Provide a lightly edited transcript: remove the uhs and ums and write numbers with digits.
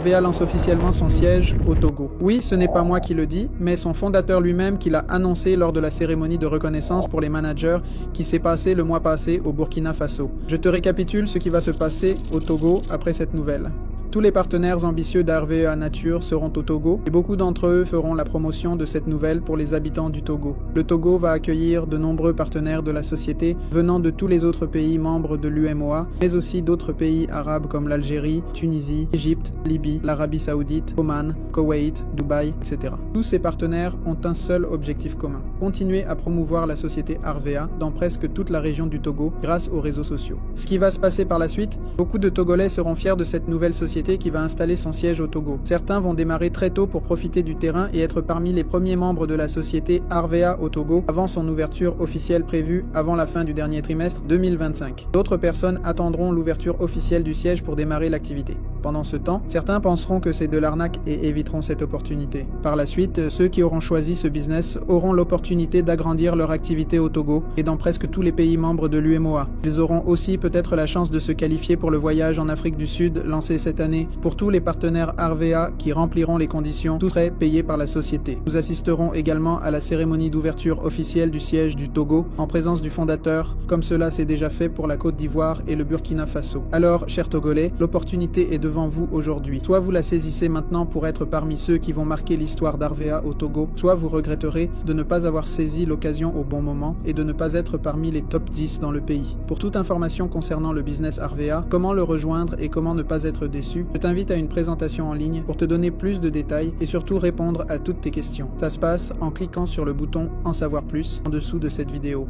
Arvea lance officiellement son siège au Togo. Oui, ce n'est pas moi qui le dis, mais son fondateur lui-même qui l'a annoncé lors de la cérémonie de reconnaissance pour les managers qui s'est passée le mois passé au Burkina Faso. Je te récapitule ce qui va se passer au Togo après cette nouvelle. Tous les partenaires ambitieux d'Arvea Nature seront au Togo et beaucoup d'entre eux feront la promotion de cette nouvelle pour les habitants du Togo. Le Togo va accueillir de nombreux partenaires de la société venant de tous les autres pays membres de l'UMOA, mais aussi d'autres pays arabes comme l'Algérie, Tunisie, Égypte, Libye, l'Arabie Saoudite, Oman, Koweït, Dubaï, etc. Tous ces partenaires ont un seul objectif commun: continuer à promouvoir la société Arvea dans presque toute la région du Togo grâce aux réseaux sociaux. Ce qui va se passer par la suite, beaucoup de Togolais seront fiers de cette nouvelle société qui va installer son siège au Togo. Certains vont démarrer très tôt pour profiter du terrain et être parmi les premiers membres de la société Arvea au Togo avant son ouverture officielle prévue avant la fin du dernier trimestre 2025. D'autres personnes attendront l'ouverture officielle du siège pour démarrer l'activité. Pendant ce temps, certains penseront que c'est de l'arnaque et éviteront cette opportunité. Par la suite, ceux qui auront choisi ce business auront l'opportunité d'agrandir leur activité au Togo et dans presque tous les pays membres de l'UMOA. Ils auront aussi peut-être la chance de se qualifier pour le voyage en Afrique du Sud lancé cette année pour tous les partenaires Arvea qui rempliront les conditions, tous frais payés par la société. Nous assisterons également à la cérémonie d'ouverture officielle du siège du Togo en présence du fondateur, comme cela s'est déjà fait pour la Côte d'Ivoire et le Burkina Faso. Alors, chers Togolais, l'opportunité est devant vous aujourd'hui. Soit vous la saisissez maintenant pour être parmi ceux qui vont marquer l'histoire d'Arvea au Togo, soit vous regretterez de ne pas avoir saisi l'occasion au bon moment et de ne pas être parmi les top 10 dans le pays. Pour toute information concernant le business Arvea, comment le rejoindre et comment ne pas être déçu, je t'invite à une présentation en ligne pour te donner plus de détails et surtout répondre à toutes tes questions. Ça se passe en cliquant sur le bouton « En savoir plus » en dessous de cette vidéo.